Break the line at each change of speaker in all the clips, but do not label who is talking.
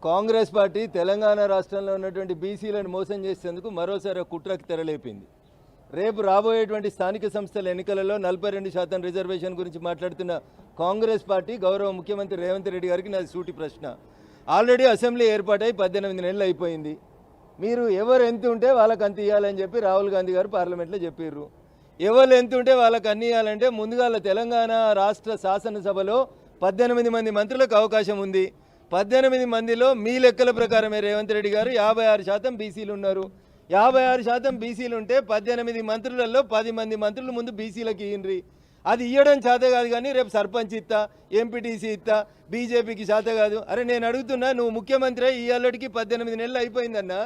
Congress party Telangana రాష్ట్రంలో ఉన్నటువంటి బీసీలను మోసం చేసేందుకు మరోసారి కుట్రకు తెరలేపింది. రేపు రాబోయేటువంటి స్థానిక సంస్థల ఎన్నికలలో 42% రిజర్వేషన్ గురించి మాట్లాడుతున్న కాంగ్రెస్ పార్టీ గౌరవ ముఖ్యమంత్రి రేవంత్ రెడ్డి గారికి నాది సూటి ప్రశ్న. ఆల్రెడీ అసెంబ్లీ ఏర్పాటై 18 నెలలు అయిపోయింది. మీరు ఎవరు ఎంత ఉంటే వాళ్ళకి అంత ఇవ్వాలని చెప్పి రాహుల్ గాంధీ గారు పార్లమెంట్లో చెప్పారు. ఎవరు ఎంత ఉంటే వాళ్ళకి అన్ని ఇవ్వాలంటే ముందుగా తెలంగాణ రాష్ట్ర శాసనసభలో 18 మంది మంత్రులకు అవకాశం ఉంది. 18 మందిలో మీ లెక్కల ప్రకారమే రేవంత్ రెడ్డి గారు 56% బీసీలు ఉన్నారు. 56% బీసీలు ఉంటే 18 మంత్రులలో 10 మంది మంత్రులు ముందు బీసీలకు ఇయ్యండ్రి. అది ఇవ్వడం చేత కాదు, కానీ రేపు సర్పంచ్ ఇస్తా, ఎంపీటీసీ ఇస్తా, బీజేపీకి చేత కాదు. అరే నేను అడుగుతున్నా, నువ్వు ముఖ్యమంత్రి ఈ అల్లడికి 18 నెలలు అయిపోయిందన్నా,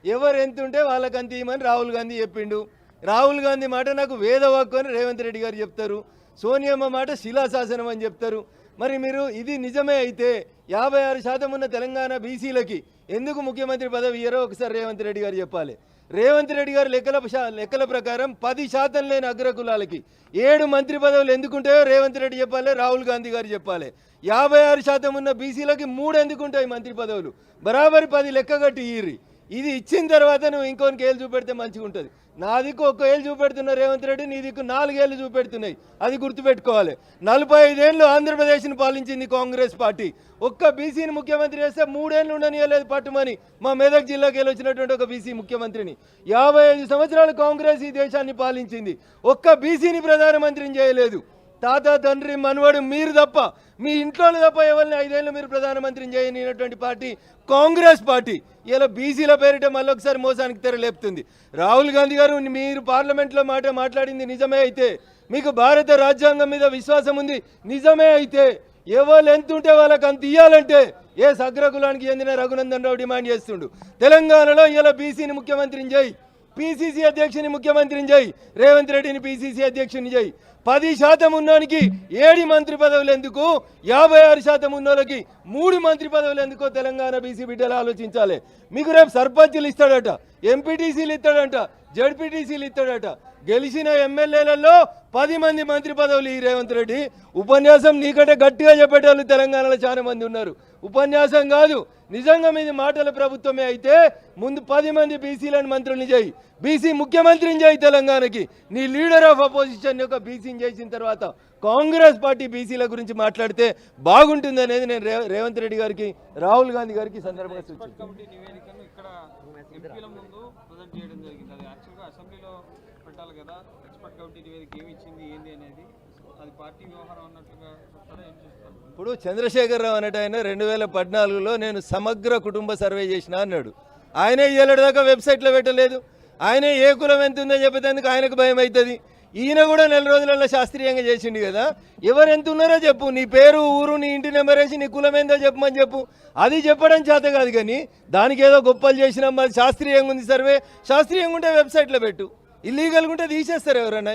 ఎవరు ఎంత ఉంటే వాళ్ళకి అంత ఇవ్వమని రాహుల్ గాంధీ చెప్పిండు. రాహుల్ గాంధీ మాట నాకు వేదవాక్కు అని రేవంత్ రెడ్డి గారు చెప్తారు. సోనియమ్మ మాట శిలాశాసనం అని చెప్తారు. మరి మీరు ఇది నిజమే అయితే 56% ఉన్న తెలంగాణ బీసీలకి ఎందుకు ముఖ్యమంత్రి పదవి ఇయ్యరో ఒకసారి రేవంత్ రెడ్డి గారు చెప్పాలి. రేవంత్ రెడ్డి గారు లెక్కల ప్రకారం 10% లేని అగ్రకులాలకి 7 మంత్రి పదవులు ఎందుకుంటాయో రేవంత్ రెడ్డి చెప్పాలి, రాహుల్ గాంధీ గారు చెప్పాలి. 56% ఉన్న బీసీలకి 3 ఎందుకుంటాయి మంత్రి పదవులు, బరాబరి 10 లెక్క కట్టి ఇయ్యి. ఇది ఇచ్చిన తర్వాత నువ్వు ఇంకొనికి ఏళ్ళు చూపెడితే మంచిగా ఉంటుంది. నా దిక్కు 1 ఏళ్ళు చూపెడుతున్నా రేవంత్ రెడ్డి, నీ దిక్కు 4 ఏళ్ళు చూపెడుతున్నాయి. అది గుర్తుపెట్టుకోవాలి. 45 ఏళ్ళు ఆంధ్రప్రదేశ్ని పాలించింది కాంగ్రెస్ పార్టీ. ఒక్క బీసీని ముఖ్యమంత్రి చేస్తే 3 ఏళ్ళు ఉండనియలేదు పట్టుమని మా మెదక్ జిల్లాకి వెళ్ళి వచ్చినటువంటి ఒక బీసీ ముఖ్యమంత్రిని. 55 సంవత్సరాలు కాంగ్రెస్ ఈ దేశాన్ని పాలించింది. ఒక్క బీసీని ప్రధానమంత్రిని చేయలేదు. తాత తండ్రి మనవడు మీరు తప్ప, మీ ఇంట్లో తప్ప ఎవరిని 5 ఏళ్ళు మీరు ప్రధానమంత్రిని చేయనినటువంటి పార్టీ కాంగ్రెస్ పార్టీ. ఇలా బీసీల పేరిట మళ్ళొకసారి మోసానికి తెరలేపుతుంది. రాహుల్ గాంధీ గారు, మీరు పార్లమెంట్లో మాట్లాడింది నిజమే అయితే, మీకు భారత రాజ్యాంగం మీద విశ్వాసం ఉంది నిజమే అయితే, ఎవరు ఎంత ఉంటే వాళ్ళకి అంత ఇవ్వాలంటే ఏ అగ్రకులానికి చెందిన రఘునందన్ రావు డిమాండ్ చేస్తుండు. తెలంగాణలో ఇలా బీసీని ముఖ్యమంత్రిని చేయి, పీసీసీ అధ్యక్షుని ముఖ్యమంత్రిని చేయి, రేవంత్ రెడ్డిని పీసీసీ అధ్యక్షుని చేయి. 10% ఉన్నోనికి 7 మంత్రి పదవులు ఎందుకు, 56% ఉన్నోళ్ళకి 3 మంత్రి పదవులు ఎందుకో తెలంగాణ బీసీ బిడ్డలు ఆలోచించాలి. మీకు రేపు సర్పంచులు ఇస్తాడట, ఎంపీటీసీలు ఇస్తాడట, జడ్పీటీసీలు ఇస్తాడట. గెలిచిన ఎమ్మెల్యేలలో 10 మంది మంత్రి పదవులు ఈ రేవంత్ రెడ్డి. ఉపన్యాసం నీకంటే గట్టిగా చెప్పేటోళ్ళు తెలంగాణలో చాలా మంది ఉన్నారు. ఉపన్యాసం కాదు, నిజంగా మీది మాటల ప్రభుత్వమే అయితే ముందు 10 మంది బీసీలను మంత్రుల్ని చేయి, బీసీ ముఖ్యమంత్రిని చేయి తెలంగాణకి. నీ లీడర్ ఆఫ్ అపోజిషన్ యొక్క బీసీని చేసిన తర్వాత కాంగ్రెస్ పార్టీ బీసీల గురించి మాట్లాడితే బాగుంటుంది అనేది నేను రేవంత్ రెడ్డి గారికి, రాహుల్ గాంధీ గారికి సందర్భంగా సూచించాను. ఇప్పుడు చంద్రశేఖరరావు అనేట ఆయన 2014లో నేను సమగ్ర కుటుంబ సర్వే చేసిన అన్నాడు. ఆయనే ఏళ్ళ దాకా వెబ్సైట్లో పెట్టలేదు. ఆయనే ఏ కులం ఎంత ఉందని చెప్పేందుకు ఆయనకు భయం అవుతుంది. ఈయన కూడా 4 రోజులలో శాస్త్రీయంగా చేసిండు కదా. ఎవరు ఎంత ఉన్నారో చెప్పు, నీ పేరు, ఊరు, నీ ఇంటి నెంబర్ వేసి నీ కులం ఏందో చెప్పమని చెప్పు. అది చెప్పడం చేత కాదు, కానీ దానికి ఏదో గొప్పలు చేసినాం, అది శాస్త్రీయంగా ఉంది సర్వే. శాస్త్రీయంగా ఉంటే వెబ్సైట్లో పెట్టు, ఇల్లీగల్గా ఉంటే తీసేస్తారు. ఎవరన్నా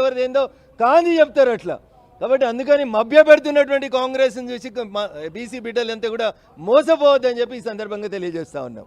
ఎవరిదేందో కాంది చెప్తారు అట్లా. కాబట్టి అందుకని మభ్య పెడుతున్నటువంటి కాంగ్రెస్ని చూసి బీసీ బిడ్డలు అంతా కూడా మోసపోవద్దని చెప్పి ఈ సందర్భంగా తెలియజేస్తా ఉన్నాం.